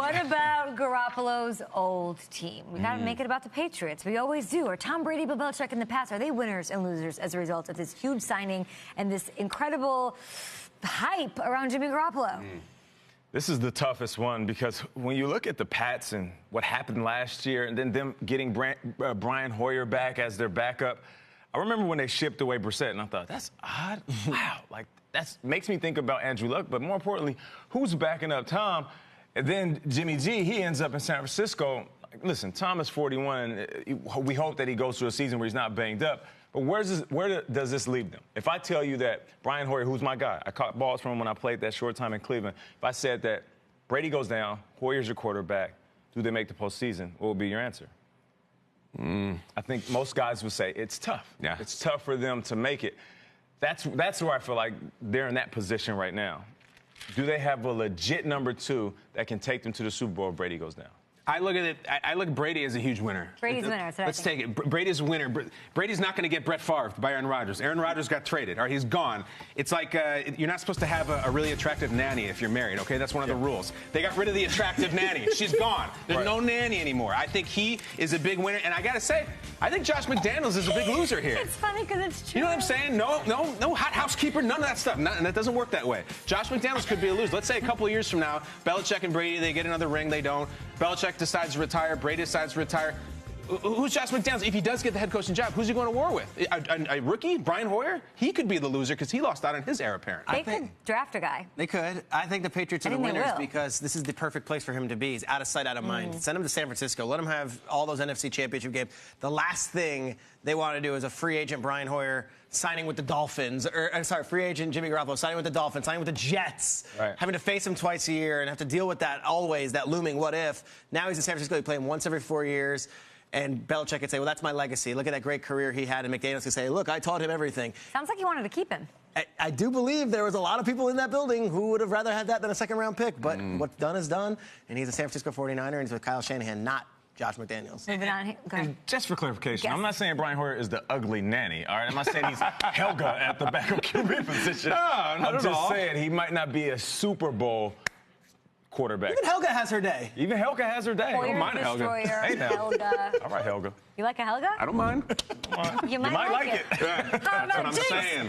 What about Garoppolo's old team? We got to make it about the Patriots. We always do. Are Tom Brady, Bill Belichick in the past, are they winners and losers as a result of this huge signing and this incredible hype around Jimmy Garoppolo? This is the toughest one because when you look at the Pats and what happened last year and then them getting Brian Hoyer back as their backup, I remember when they shipped away Brissett, and I thought, that's odd. Wow. Like, that makes me think about Andrew Luck, but more importantly, who's backing up Tom? And then Jimmy G, he ends up in San Francisco. Listen, Tom is 41. We hope that he goes through a season where he's not banged up. But where does this leave them? If I tell you that Brian Hoyer, who's my guy, I caught balls from him when I played that short time in Cleveland. If I said that Brady goes down, Hoyer's your quarterback, do they make the postseason? What would be your answer? I think most guys would say it's tough. Yeah. It's tough for them to make it. That's where I feel like they're in that position right now. Do they have a legit number two that can take them to the Super Bowl if Brady goes down? I look at it. I look at Brady as a huge winner. Brady's a winner. Let's take it. Brady's a winner. Brady's not going to get Brett Favre by Aaron Rodgers. Aaron Rodgers got traded, or he's gone. It's like you're not supposed to have a really attractive nanny if you're married. Okay, that's one of the rules. They got rid of the attractive nanny. She's gone. There's no nanny anymore. I think he is a big winner, and I got to say, I think Josh McDaniels is a big loser here. It's funny because it's true. You know what I'm saying? No hot housekeeper, none of that stuff. And that doesn't work that way. Josh McDaniels could be a loser. Let's say a couple of years from now, Belichick and Brady, they get another ring, they don't. Belichick decides to retire, Brady decides to retire. Who's Josh McDaniels? If he does get the head coaching job, who's he going to war with? A rookie, Brian Hoyer? He could be the loser because he lost out on his heir apparent. They could draft a guy. They could. I think the Patriots are the winners because this is the perfect place for him to be. He's out of sight, out of mind. Send him to San Francisco. Let him have all those NFC Championship games. The last thing they want to do is a free agent Brian Hoyer signing with the Dolphins, free agent Jimmy Garoppolo signing with the Dolphins, signing with the Jets, having to face him twice a year and have to deal with that always, that looming what if. Now he's in San Francisco. He play him once every 4 years. And Belichick could say, well, that's my legacy. Look at that great career he had. And McDaniels could say, look, I taught him everything. Sounds like he wanted to keep him. I do believe there was a lot of people in that building who would have rather had that than a second-round pick. But what's done is done. And he's a San Francisco 49er, and he's with Kyle Shanahan, not Josh McDaniels. Moving on. Go ahead. And just for clarification, I'm not saying Brian Hoyer is the ugly nanny, all right? I'm not saying he's Helga at the backup QB position. No, not I'm just saying he might not be a Super Bowl quarterback. Even Helga has her day. Even Helga has her day. Hoyer, I don't mind Helga. Hey, now. Helga. All right, Helga. You like a Helga? I don't mind. You might like it. That's what I'm saying.